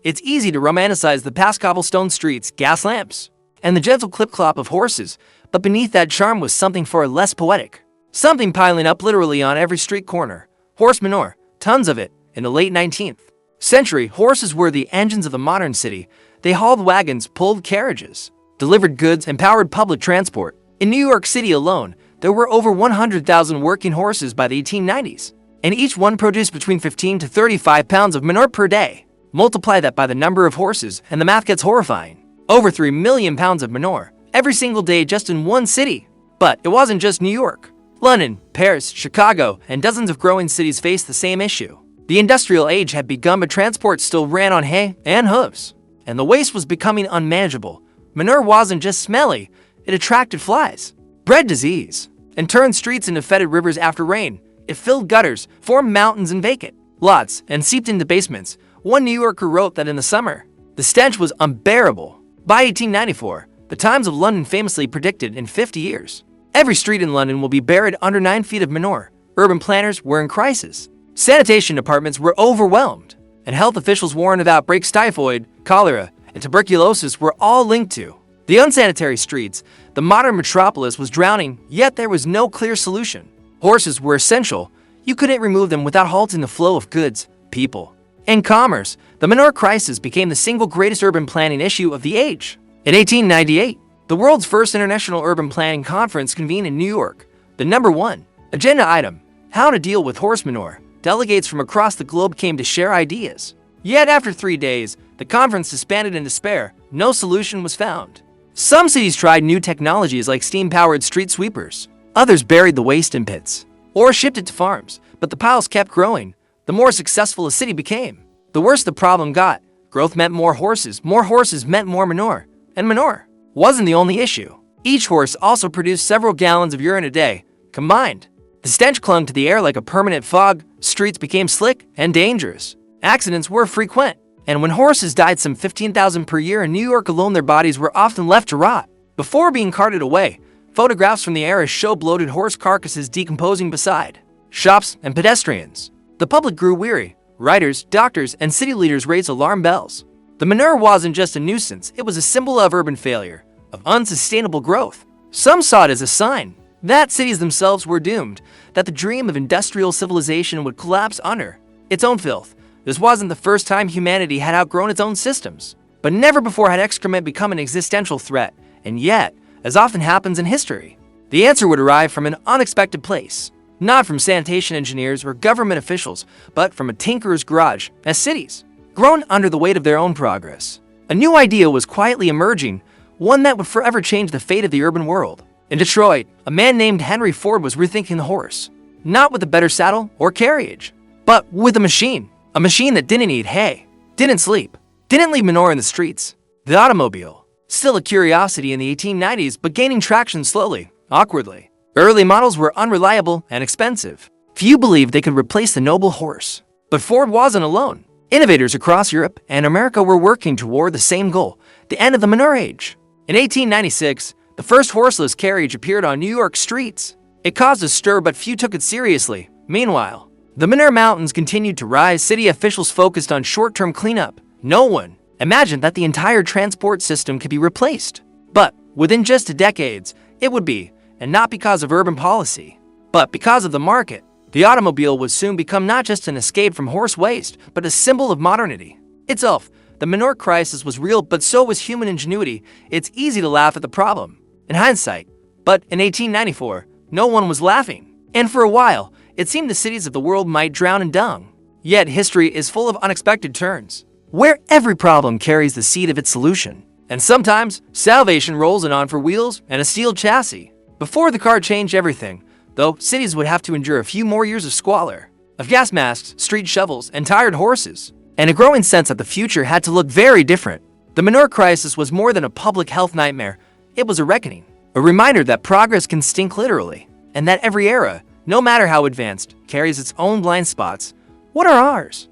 It's easy to romanticize the past cobblestone streets, gas lamps, and the gentle clip-clop of horses, but beneath that charm was something far less poetic. Something piling up literally on every street corner. Horse manure, tons of it. In the late 19th century, horses were the engines of the modern city. They hauled wagons, pulled carriages, delivered goods, and powered public transport. In New York City alone, there were over 100,000 working horses by the 1890s, and each one produced between 15 to 35 pounds of manure per day. Multiply that by the number of horses, and the math gets horrifying. Over 3 million pounds of manure every single day just in one city. But it wasn't just New York. London, Paris, Chicago, and dozens of growing cities faced the same issue. The industrial age had begun, but transport still ran on hay and hooves, and the waste was becoming unmanageable. Manure wasn't just smelly, it attracted flies, bred disease, and turned streets into fetid rivers after rain. It filled gutters, formed mountains and vacant lots, and seeped into basements. One New Yorker wrote that in the summer, the stench was unbearable. By 1894, the Times of London famously predicted in 50 years, every street in London will be buried under 9 feet of manure. Urban planners were in crisis. Sanitation departments were overwhelmed, and health officials warned of outbreaks. Typhoid, cholera, and tuberculosis were all linked to the unsanitary streets. The modern metropolis was drowning, yet there was no clear solution. Horses were essential. You couldn't remove them without halting the flow of goods, people, and commerce. The manure crisis became the single greatest urban planning issue of the age. In 1898, the world's first International Urban Planning Conference convened in New York. The number one agenda item, how to deal with horse manure. Delegates from across the globe came to share ideas. Yet after 3 days, the conference disbanded in despair. No solution was found. Some cities tried new technologies like steam-powered street sweepers. Others buried the waste in pits or shipped it to farms, but the piles kept growing. The more successful a city became, the worse the problem got. Growth meant more horses meant more manure, and manure wasn't the only issue. Each horse also produced several gallons of urine a day, combined. The stench clung to the air like a permanent fog. Streets became slick and dangerous. Accidents were frequent, and when horses died, some 15,000 per year in New York alone, their bodies were often left to rot before being carted away. Photographs from the era show bloated horse carcasses decomposing beside shops and pedestrians. The public grew weary. Writers, doctors, and city leaders raised alarm bells. The manure wasn't just a nuisance, it was a symbol of urban failure, of unsustainable growth. Some saw it as a sign that cities themselves were doomed, that the dream of industrial civilization would collapse under its own filth. This wasn't the first time humanity had outgrown its own systems, but never before had excrement become an existential threat. And yet, as often happens in history, the answer would arrive from an unexpected place. Not from sanitation engineers or government officials, but from a tinkerer's garage. As cities groaned under the weight of their own progress, a new idea was quietly emerging, one that would forever change the fate of the urban world. In Detroit, a man named Henry Ford was rethinking the horse, not with a better saddle or carriage, but with a machine that didn't eat hay, didn't sleep, didn't leave manure in the streets. The automobile, still a curiosity in the 1890s, but gaining traction slowly, awkwardly. Early models were unreliable and expensive. Few believed they could replace the noble horse. But Ford wasn't alone. Innovators across Europe and America were working toward the same goal, the end of the manure age. In 1896, the first horseless carriage appeared on New York streets. It caused a stir, but few took it seriously. Meanwhile, the manure mountains continued to rise. City officials focused on short-term cleanup. No one imagined that the entire transport system could be replaced. But within just decades, it would be. And not because of urban policy, but because of the market. The automobile would soon become not just an escape from horse waste, but a symbol of modernity itself. The manure crisis was real, but so was human ingenuity. It's easy to laugh at the problem in hindsight, but in 1894, no one was laughing. And for a while, it seemed the cities of the world might drown in dung. Yet history is full of unexpected turns, where every problem carries the seed of its solution. And sometimes, salvation rolls it on for wheels and a steel chassis. Before the car changed everything, though, cities would have to endure a few more years of squalor, of gas masks, street shovels, and tired horses, and a growing sense that the future had to look very different. The manure crisis was more than a public health nightmare. It was a reckoning, a reminder that progress can stink literally, and that every era, no matter how advanced, carries its own blind spots. What are ours?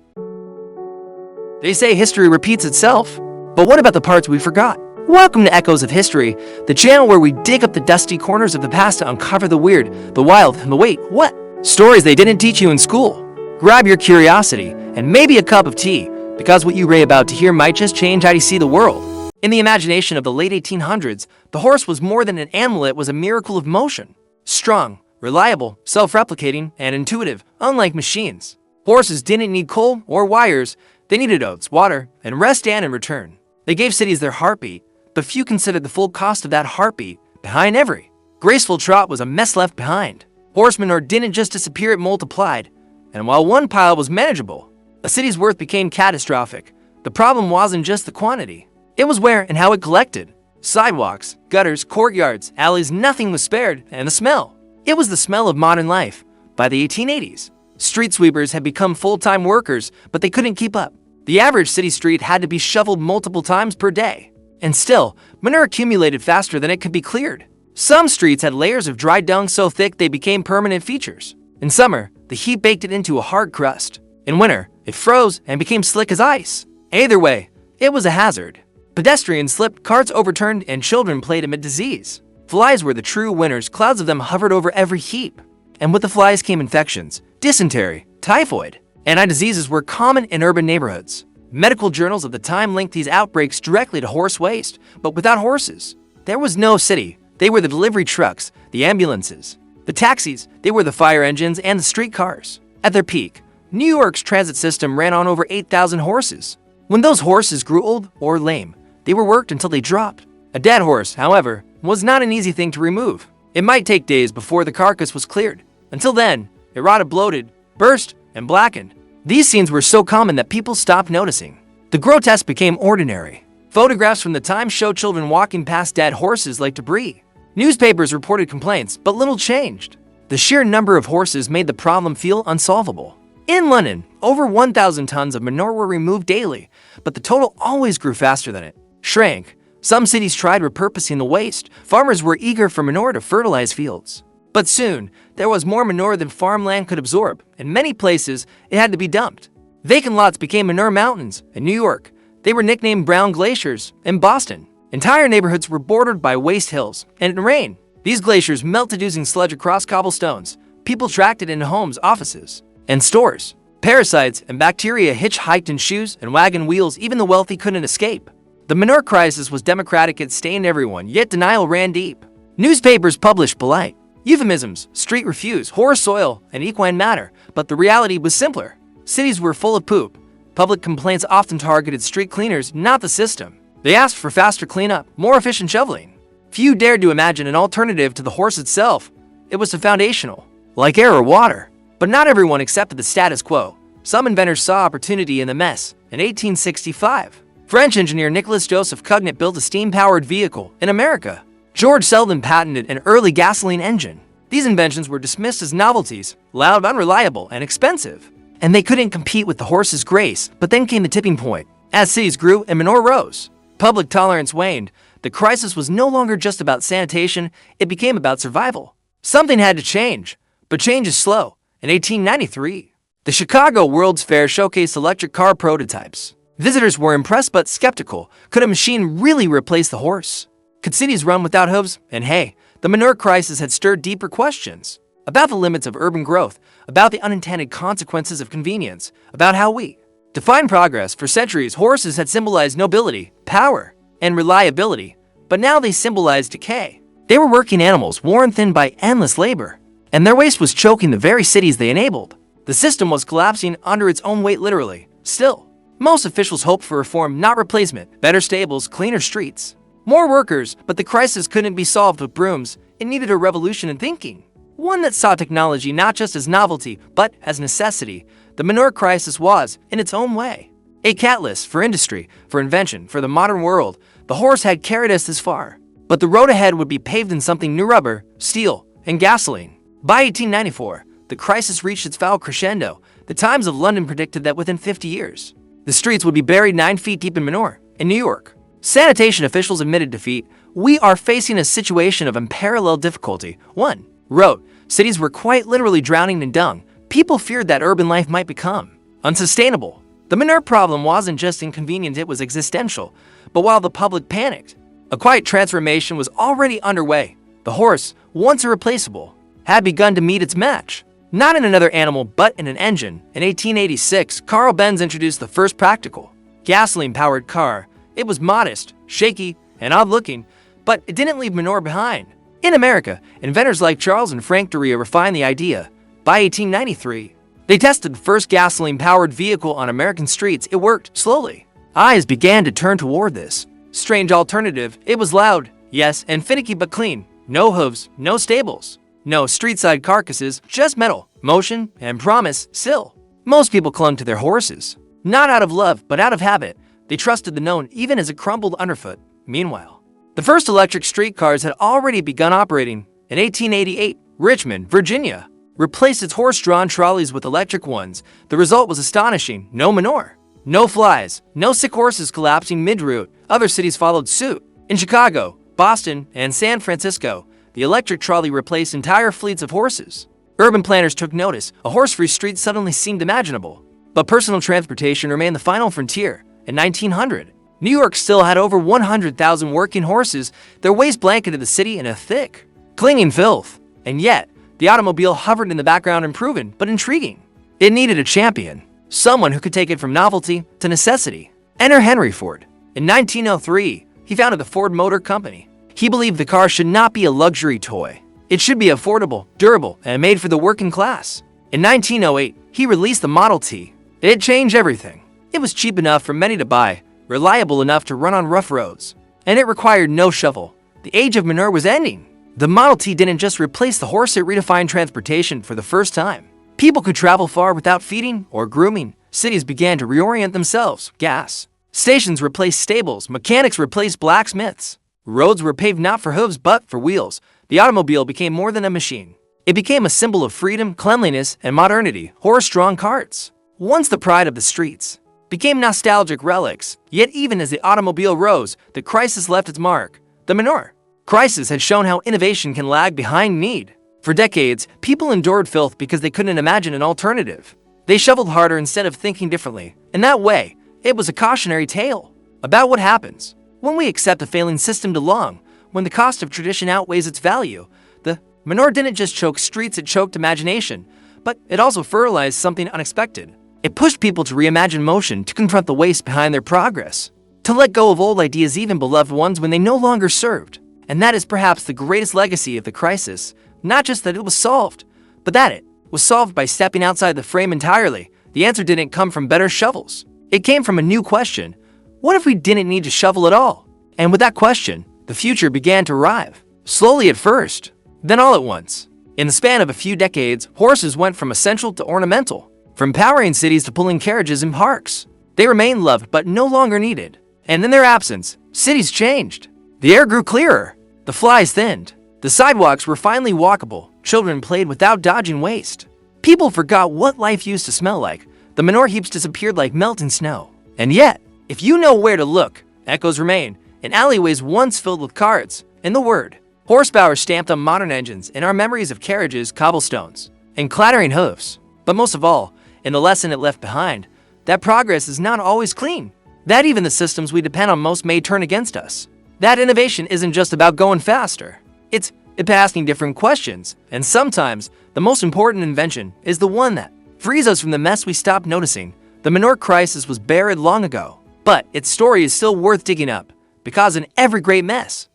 They say history repeats itself, but what about the parts we forgot? Welcome to Echoes of History, the channel where we dig up the dusty corners of the past to uncover the weird, the wild, and the wait, what? Stories they didn't teach you in school. Grab your curiosity and maybe a cup of tea, because what you're about to hear might just change how you see the world. In the imagination of the late 1800s, the horse was more than an animal, it was a miracle of motion. Strong, reliable, self-replicating, and intuitive, unlike machines. Horses didn't need coal or wires, they needed oats, water, and rest and in return. They gave cities their heartbeat, but few considered the full cost of that heartbeat. Behind every graceful trot was a mess left behind. Horse manure didn't just disappear, it multiplied. And while one pile was manageable, a city's worth became catastrophic. The problem wasn't just the quantity. It was where and how it collected. Sidewalks, gutters, courtyards, alleys, nothing was spared, and the smell. It was the smell of modern life. By the 1880s, street sweepers had become full-time workers, but they couldn't keep up. The average city street had to be shoveled multiple times per day. And still, manure accumulated faster than it could be cleared. Some streets had layers of dry dung so thick they became permanent features. In summer, the heat baked it into a hard crust. In winter, it froze and became slick as ice. Either way, it was a hazard. Pedestrians slipped, carts overturned, and children played amid disease. Flies were the true winners, clouds of them hovered over every heap. And with the flies came infections, dysentery, typhoid, and eye diseases were common in urban neighborhoods. Medical journals of the time linked these outbreaks directly to horse waste, but without horses, there was no city. They were the delivery trucks, the ambulances, the taxis, they were the fire engines and the streetcars. At their peak, New York's transit system ran on over 8,000 horses. When those horses grew old or lame, they were worked until they dropped. A dead horse, however, was not an easy thing to remove. It might take days before the carcass was cleared. Until then, it rotted, bloated, burst, and blackened. These scenes were so common that people stopped noticing. The grotesque became ordinary. Photographs from the time show children walking past dead horses like debris. Newspapers reported complaints, but little changed. The sheer number of horses made the problem feel unsolvable. In London, over 1,000 tons of manure were removed daily, but the total always grew faster than it shrank. Some cities tried repurposing the waste. Farmers were eager for manure to fertilize fields. But soon, there was more manure than farmland could absorb. In many places, it had to be dumped. Vacant lots became manure mountains. In New York, they were nicknamed brown glaciers. In Boston, entire neighborhoods were bordered by waste hills. And in rain, these glaciers melted oozing sludge across cobblestones. People tracked it into homes, offices, and stores. Parasites and bacteria hitchhiked in shoes and wagon wheels. Even the wealthy couldn't escape. The manure crisis was democratic, it stained everyone, yet denial ran deep. Newspapers published polite euphemisms, street refuse, horse soil, and equine matter, but the reality was simpler. Cities were full of poop. Public complaints often targeted street cleaners, not the system. They asked for faster cleanup, more efficient shoveling. Few dared to imagine an alternative to the horse itself. It was foundational, like air or water. But not everyone accepted the status quo. Some inventors saw opportunity in the mess. In 1865, French engineer Nicolas Joseph Cugnot built a steam-powered vehicle in America. George Selden patented an early gasoline engine. These inventions were dismissed as novelties, loud, unreliable, and expensive. And they couldn't compete with the horse's grace. But then came the tipping point. As cities grew and manure rose, public tolerance waned. The crisis was no longer just about sanitation, it became about survival. Something had to change, but change is slow. In 1893, the Chicago World's Fair showcased electric car prototypes. Visitors were impressed but skeptical. Could a machine really replace the horse? Could cities run without hooves? And hey, the manure crisis had stirred deeper questions about the limits of urban growth, about the unintended consequences of convenience, about how we define progress. For centuries, horses had symbolized nobility, power, and reliability, but now they symbolize decay. They were working animals, worn thin by endless labor, and their waste was choking the very cities they enabled. The system was collapsing under its own weight, literally. Still, most officials hoped for reform, not replacement. Better stables, cleaner streets, more workers, but the crisis couldn't be solved with brooms. It needed a revolution in thinking, one that saw technology not just as novelty, but as necessity. The manure crisis was, in its own way, a catalyst for industry, for invention, for the modern world. The horse had carried us this far, but the road ahead would be paved in something new: rubber, steel, and gasoline. By 1894, the crisis reached its foul crescendo. The Times of London predicted that within 50 years, the streets would be buried 9 feet deep in manure. In New York, sanitation officials admitted defeat. We are facing a situation of unparalleled difficulty. One wrote, cities were quite literally drowning in dung. People feared that urban life might become unsustainable. The manure problem wasn't just inconvenient, it was existential. But while the public panicked, a quiet transformation was already underway. The horse, once irreplaceable, had begun to meet its match. Not in another animal, but in an engine. In 1886, Carl Benz introduced the first practical gasoline-powered car. It was modest, shaky, and odd-looking, but it didn't leave Manure behind. In America, inventors like Charles and Frank Doria refined the idea. By 1893, they tested the first gasoline-powered vehicle on American streets. It worked slowly. Eyes began to turn toward this strange alternative. It was loud, yes, and finicky but clean. No hooves, no stables, no street-side carcasses, just metal, motion, and promise still. Most people clung to their horses, not out of love, but out of habit. They trusted the known even as it crumbled underfoot. Meanwhile, the first electric streetcars had already begun operating. In 1888, Richmond, Virginia, replaced its horse-drawn trolleys with electric ones. The result was astonishing. No manure, no flies, no sick horses collapsing mid-route. Other cities followed suit. In Chicago, Boston, and San Francisco, the electric trolley replaced entire fleets of horses. Urban planners took notice. A horse-free street suddenly seemed imaginable. But personal transportation remained the final frontier. In 1900, New York still had over 100,000 working horses, their waste blanketed the city in a thick, clinging filth. And yet, the automobile hovered in the background, unproven but intriguing. It needed a champion, someone who could take it from novelty to necessity. Enter Henry Ford. In 1903, he founded the Ford Motor Company. He believed the car should not be a luxury toy. It should be affordable, durable, and made for the working class. In 1908, he released the Model T. It changed everything. It was cheap enough for many to buy, reliable enough to run on rough roads, and it required no shovel. The age of manure was ending. The Model T didn't just replace the horse, it redefined transportation for the first time. People could travel far without feeding or grooming. Cities began to reorient themselves. Gas stations replaced stables, mechanics replaced blacksmiths. Roads were paved not for hooves but for wheels. The automobile became more than a machine. It became a symbol of freedom, cleanliness, and modernity. Horse-drawn carts, once the pride of the streets, became nostalgic relics. Yet even as the automobile rose, the crisis left its mark. The manure crisis had shown how innovation can lag behind need. For decades, people endured filth because they couldn't imagine an alternative. They shoveled harder instead of thinking differently. In that way, it was a cautionary tale about what happens when we accept a failing system too long, when the cost of tradition outweighs its value. The manure didn't just choke streets, it choked imagination, but it also fertilized something unexpected. It pushed people to reimagine motion, to confront the waste behind their progress, to let go of old ideas, even beloved ones, when they no longer served. And that is perhaps the greatest legacy of the crisis. Not just that it was solved, but that it was solved by stepping outside the frame entirely. The answer didn't come from better shovels. It came from a new question. What if we didn't need to shovel at all? And with that question, the future began to arrive. Slowly at first, then all at once. In the span of a few decades, horses went from essential to ornamental, from powering cities to pulling carriages in parks. They remained loved but no longer needed. And in their absence, cities changed. The air grew clearer. The flies thinned. The sidewalks were finally walkable. Children played without dodging waste. People forgot what life used to smell like. The manure heaps disappeared like melting snow. And yet, if you know where to look, echoes remain. In alleyways once filled with carts, in the word horsepower stamped on modern engines, in our memories of carriages, cobblestones, and clattering hoofs. But most of all, in the lesson it left behind, that progress is not always clean. That even the systems we depend on most may turn against us. That innovation isn't just about going faster. It's asking different questions. And sometimes, the most important invention is the one that frees us from the mess we stopped noticing. The manure crisis was buried long ago, but its story is still worth digging up, because in every great mess,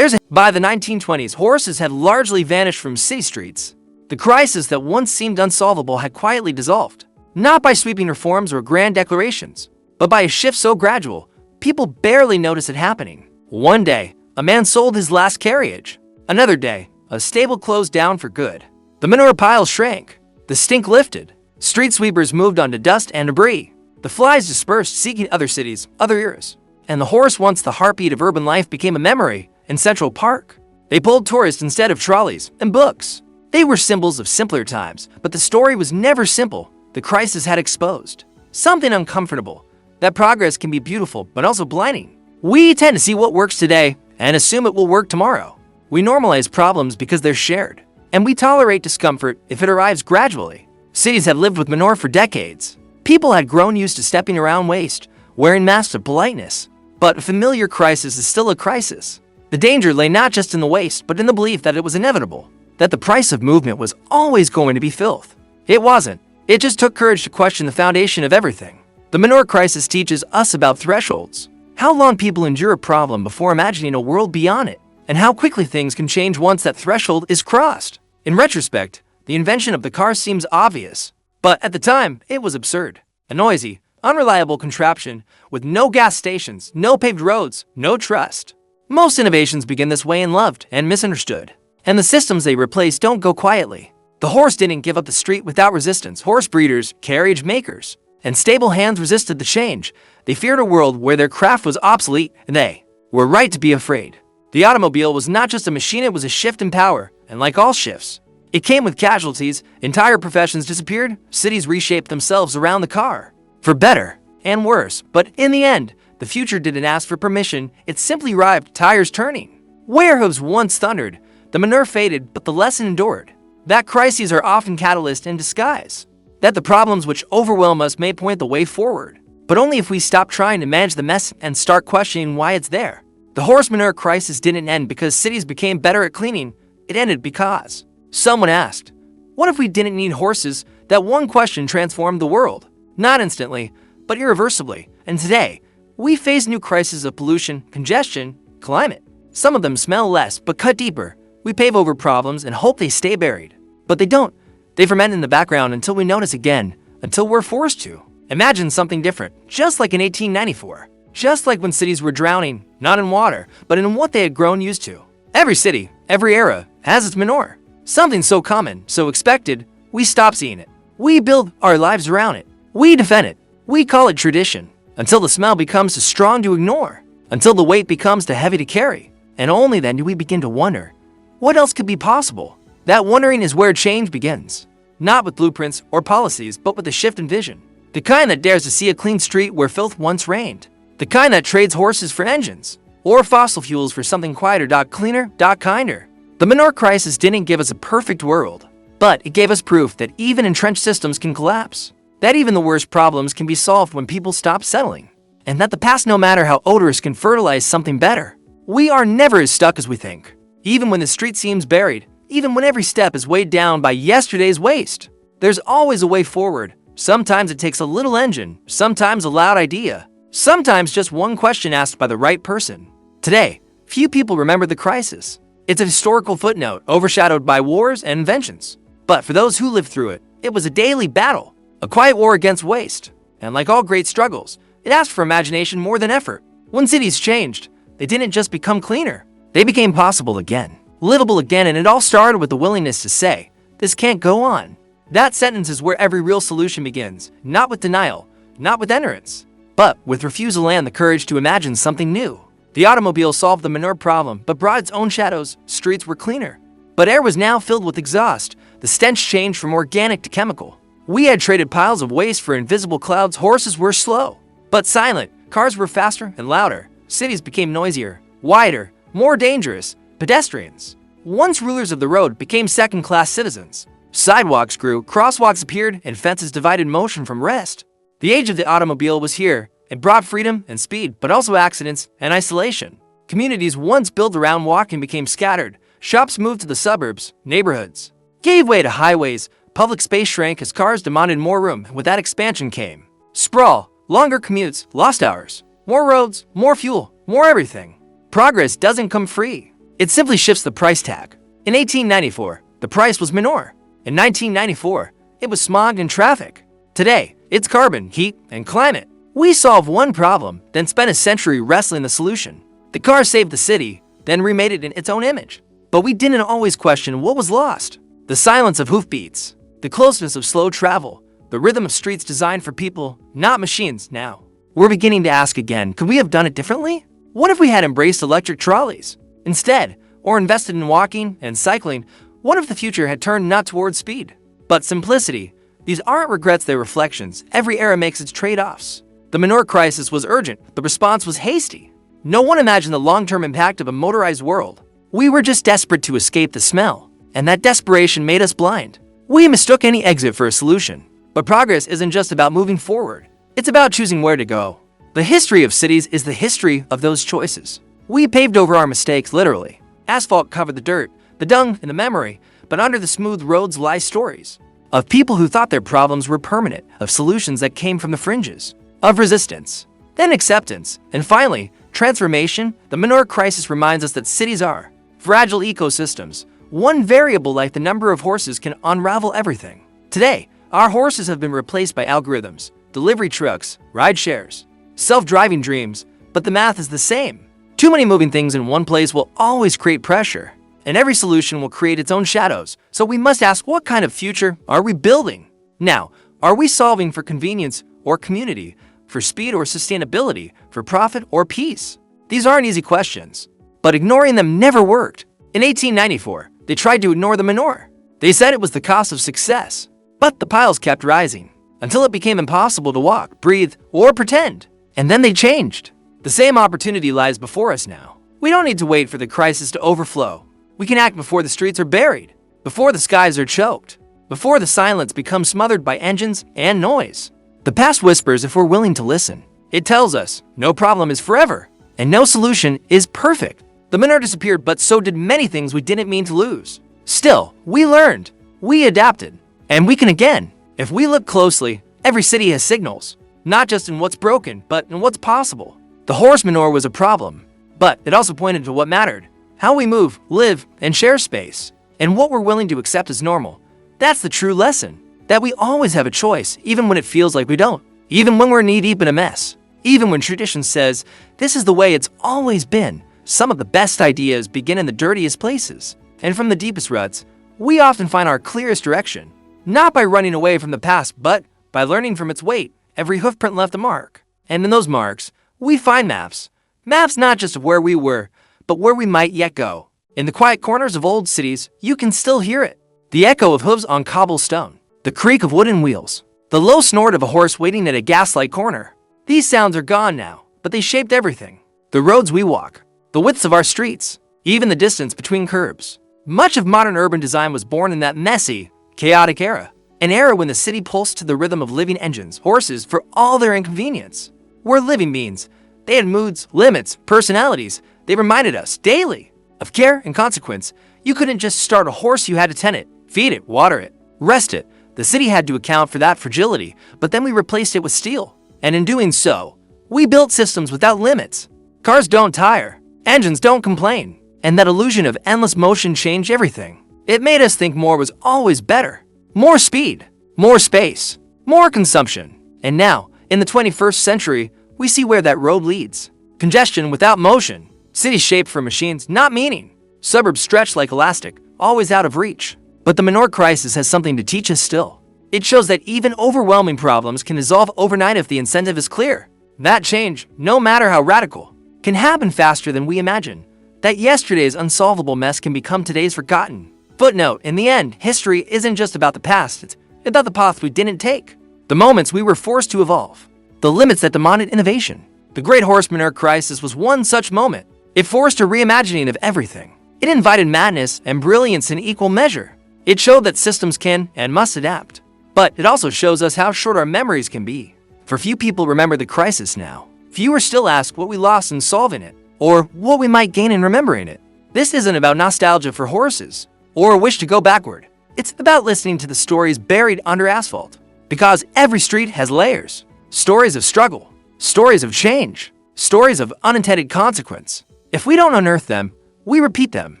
by the 1920s, horses had largely vanished from city streets. The crisis that once seemed unsolvable had quietly dissolved, not by sweeping reforms or grand declarations, but by a shift so gradual, people barely noticed it happening. One day, a man sold his last carriage. Another day, a stable closed down for good. The manure pile shrank. The stink lifted. Street sweepers moved on to dust and debris. The flies dispersed, seeking other cities, other eras. And the horse, once the heartbeat of urban life, became a memory in Central Park. They pulled tourists instead of trolleys and books. They were symbols of simpler times, but the story was never simple. The crisis had exposed something uncomfortable, that progress can be beautiful but also blinding. We tend to see what works today and assume it will work tomorrow. We normalize problems because they're shared, and we tolerate discomfort if it arrives gradually. Cities had lived with manure for decades. People had grown used to stepping around waste, wearing masks of politeness. But a familiar crisis is still a crisis. The danger lay not just in the waste, but in the belief that it was inevitable, that the price of movement was always going to be filth. It wasn't. It just took courage to question the foundation of everything. The manure crisis teaches us about thresholds, how long people endure a problem before imagining a world beyond it, and how quickly things can change once that threshold is crossed. In retrospect, the invention of the car seems obvious, but at the time, it was absurd. A noisy, unreliable contraption with no gas stations, no paved roads, no trust. Most innovations begin this way and loved and misunderstood, and the systems they replace don't go quietly. The horse didn't give up the street without resistance. Horse breeders, carriage makers, and stable hands resisted the change. They feared a world where their craft was obsolete, and they were right to be afraid. The automobile was not just a machine, it was a shift in power, and like all shifts, it came with casualties. Entire professions disappeared, cities reshaped themselves around the car, for better and worse. But in the end, the future didn't ask for permission, it simply arrived, tires turning. Where hooves once thundered, the manure faded, but the lesson endured. That crises are often catalysts in disguise. That the problems which overwhelm us may point the way forward, but only if we stop trying to manage the mess and start questioning why it's there. The horse manure crisis didn't end because cities became better at cleaning, it ended because someone asked, what if we didn't need horses? That one question transformed the world. Not instantly, but irreversibly. And today, we face new crises of pollution, congestion, climate. Some of them smell less, but cut deeper. We pave over problems and hope they stay buried. But they don't. They ferment in the background until we notice again, until we're forced to. Imagine something different, just like in 1894. Just like when cities were drowning, not in water, but in what they had grown used to. Every city, every era, has its manure. Something so common, so expected, we stop seeing it. We build our lives around it. We defend it. We call it tradition. Until the smell becomes too strong to ignore. Until the weight becomes too heavy to carry. And only then do we begin to wonder, what else could be possible? That wondering is where change begins. Not with blueprints or policies, but with a shift in vision. The kind that dares to see a clean street where filth once reigned. The kind that trades horses for engines, or fossil fuels for something quieter, cleaner, kinder. The manure crisis didn't give us a perfect world, but it gave us proof that even entrenched systems can collapse. That even the worst problems can be solved when people stop settling. And that the past, no matter how odorous, can fertilize something better. We are never as stuck as we think. Even when the street seems buried, even when every step is weighed down by yesterday's waste, there's always a way forward. Sometimes it takes a little engine, sometimes a loud idea, sometimes just one question asked by the right person. Today, few people remember the crisis. It's a historical footnote overshadowed by wars and inventions. But for those who lived through it, it was a daily battle, a quiet war against waste. And like all great struggles, it asked for imagination more than effort. When cities changed, they didn't just become cleaner, they became possible again, livable again, and it all started with the willingness to say, this can't go on. That sentence is where every real solution begins, not with denial, not with ignorance, but with refusal and the courage to imagine something new. The automobile solved the manure problem, but brought its own shadows. Streets were cleaner, but air was now filled with exhaust. The stench changed from organic to chemical. We had traded piles of waste for invisible clouds. Horses were slow, but silent. Cars were faster and louder. Cities became noisier, wider, more dangerous. Pedestrians, once rulers of the road, became second-class citizens. Sidewalks grew, crosswalks appeared, and fences divided motion from rest. The age of the automobile was here. It brought freedom and speed, but also accidents and isolation. Communities once built around walking became scattered. Shops moved to the suburbs. Neighborhoods gave way to highways. Public space shrank as cars demanded more room. With that expansion came sprawl, longer commutes, lost hours, more roads, more fuel, more everything. Progress doesn't come free. It simply shifts the price tag. In 1894, the price was manure. In 1994, it was smog and traffic. Today, it's carbon, heat, and climate. We solved one problem, then spent a century wrestling the solution. The car saved the city, then remade it in its own image. But we didn't always question what was lost. The silence of hoofbeats, the closeness of slow travel, the rhythm of streets designed for people, not machines. Now, we're beginning to ask again, could we have done it differently? What if we had embraced electric trolleys instead, or invested in walking and cycling? What if the future had turned not towards speed, but simplicity? These aren't regrets, they're reflections. Every era makes its trade-offs. The manure crisis was urgent, the response was hasty. No one imagined the long-term impact of a motorized world. We were just desperate to escape the smell, and that desperation made us blind. We mistook any exit for a solution. But progress isn't just about moving forward, it's about choosing where to go. The history of cities is the history of those choices. We paved over our mistakes, literally. Asphalt covered the dirt, the dung, and the memory, but under the smooth roads lie stories of people who thought their problems were permanent, of solutions that came from the fringes. of resistance, then acceptance, and finally, transformation. The manure crisis reminds us that cities are fragile ecosystems. One variable like the number of horses can unravel everything. Today, our horses have been replaced by algorithms, delivery trucks, ride shares, self-driving dreams, but the math is the same. Too many moving things in one place will always create pressure, and every solution will create its own shadows. So we must ask, what kind of future are we building? Now, are we solving for convenience or community, for speed or sustainability, for profit or peace? These aren't easy questions, but ignoring them never worked. In 1894, they tried to ignore the manure. They said it was the cost of success, but the piles kept rising until it became impossible to walk, breathe, or pretend. And then they changed. The same opportunity lies before us now. We don't need to wait for the crisis to overflow. We can act before the streets are buried, before the skies are choked, before the silence becomes smothered by engines and noise. The past whispers if we're willing to listen. It tells us no problem is forever, and no solution is perfect. The manure disappeared, but so did many things we didn't mean to lose. Still, we learned, we adapted, and we can again. If we look closely, every city has signals, not just in what's broken, but in what's possible. The horse manure was a problem, but it also pointed to what mattered, how we move, live, and share space, and what we're willing to accept as normal. That's the true lesson, that we always have a choice, even when it feels like we don't, even when we're knee-deep in a mess, even when tradition says, this is the way it's always been. Some of the best ideas begin in the dirtiest places, and from the deepest ruts, we often find our clearest direction, not by running away from the past, but by learning from its weight. Every hoofprint left a mark, and in those marks, we find maps. Maps not just of where we were, but where we might yet go. In the quiet corners of old cities, you can still hear it. The echo of hooves on cobblestone, the creak of wooden wheels, the low snort of a horse waiting at a gaslight corner. These sounds are gone now, but they shaped everything. The roads we walk, the widths of our streets, even the distance between curbs. Much of modern urban design was born in that messy, chaotic era. An era when the city pulsed to the rhythm of living engines, horses for all their inconvenience. Were living beings. They had moods, limits, personalities. They reminded us daily of care and consequence. You couldn't just start a horse, you had to tend it, feed it, water it, rest it. The city had to account for that fragility, but then we replaced it with steel. And in doing so, we built systems without limits. Cars don't tire, engines don't complain, and that illusion of endless motion changed everything. It made us think more was always better. More speed, more space, more consumption. And now, in the 21st century, we see where that road leads. Congestion without motion. Cities shaped for machines, not meaning. Suburbs stretched like elastic, always out of reach. But the manure crisis has something to teach us still. It shows that even overwhelming problems can dissolve overnight if the incentive is clear. That change, no matter how radical, can happen faster than we imagine. That yesterday's unsolvable mess can become today's forgotten. Footnote, in the end, history isn't just about the past, it's about the path we didn't take. The moments we were forced to evolve. The limits that demanded innovation. The Great Horse Manure Crisis was one such moment. It forced a reimagining of everything. It invited madness and brilliance in equal measure. It showed that systems can and must adapt. But it also shows us how short our memories can be. For few people remember the crisis now. Fewer still ask what we lost in solving it, or what we might gain in remembering it. This isn't about nostalgia for horses, or a wish to go backward. It's about listening to the stories buried under asphalt. Because every street has layers. Stories of struggle, stories of change, stories of unintended consequence. If we don't unearth them, we repeat them.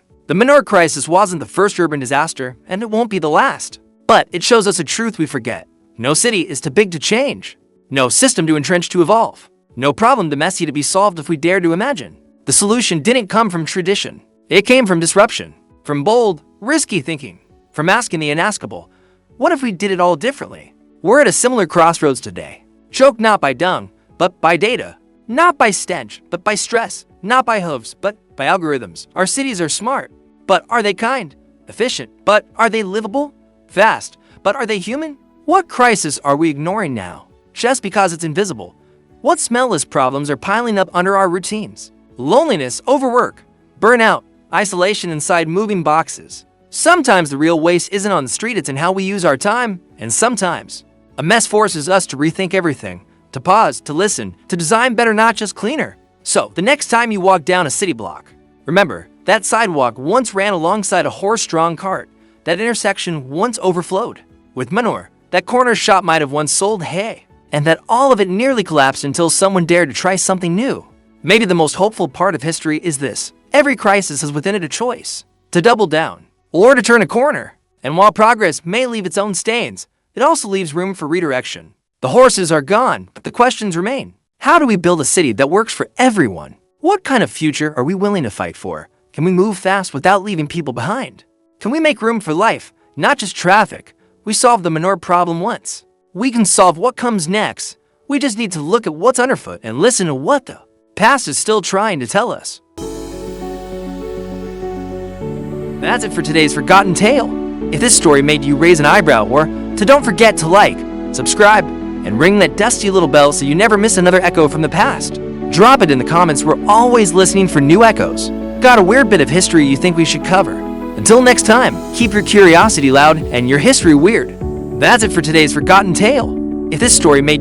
The manure crisis wasn't the first urban disaster, and it won't be the last. But it shows us a truth we forget. No city is too big to change. No system too entrenched to evolve. No problem too messy to be solved if we dare to imagine. The solution didn't come from tradition. It came from disruption, from bold, risky thinking, from asking the unaskable. What if we did it all differently? We're at a similar crossroads today. Choked not by dung, but by data. Not by stench, but by stress. Not by hooves, but by algorithms. Our cities are smart, but are they kind? Efficient, but are they livable? Fast, but are they human? What crisis are we ignoring now, just because it's invisible? What smellless problems are piling up under our routines? Loneliness, overwork, burnout, isolation inside moving boxes. Sometimes the real waste isn't on the street, it's in how we use our time. And sometimes, a mess forces us to rethink everything, to pause, to listen, to design better, not just cleaner. So, the next time you walk down a city block, remember, that sidewalk once ran alongside a horse-drawn cart. That intersection once overflowed with manure. That corner shop might have once sold hay. and that all of it nearly collapsed until someone dared to try something new. Maybe the most hopeful part of history is this: every crisis has within it a choice to double down or to turn a corner. And while progress may leave its own stains, it also leaves room for redirection. The horses are gone, but the questions remain. How do we build a city that works for everyone? What kind of future are we willing to fight for? Can we move fast without leaving people behind? Can we make room for life, not just traffic? We solved the manure problem once. We can solve what comes next. We just need to look at what's underfoot and listen to what the past is still trying to tell us. That's it for today's Forgotten Tale. If this story made you raise an eyebrow, don't forget to like, subscribe, and ring that dusty little bell so you never miss another echo from the past. Drop it in the comments. We're always listening for new echoes. Got a weird bit of history you think we should cover? Until next time, keep your curiosity loud and your history weird. That's it for today's Forgotten Tale. If this story made you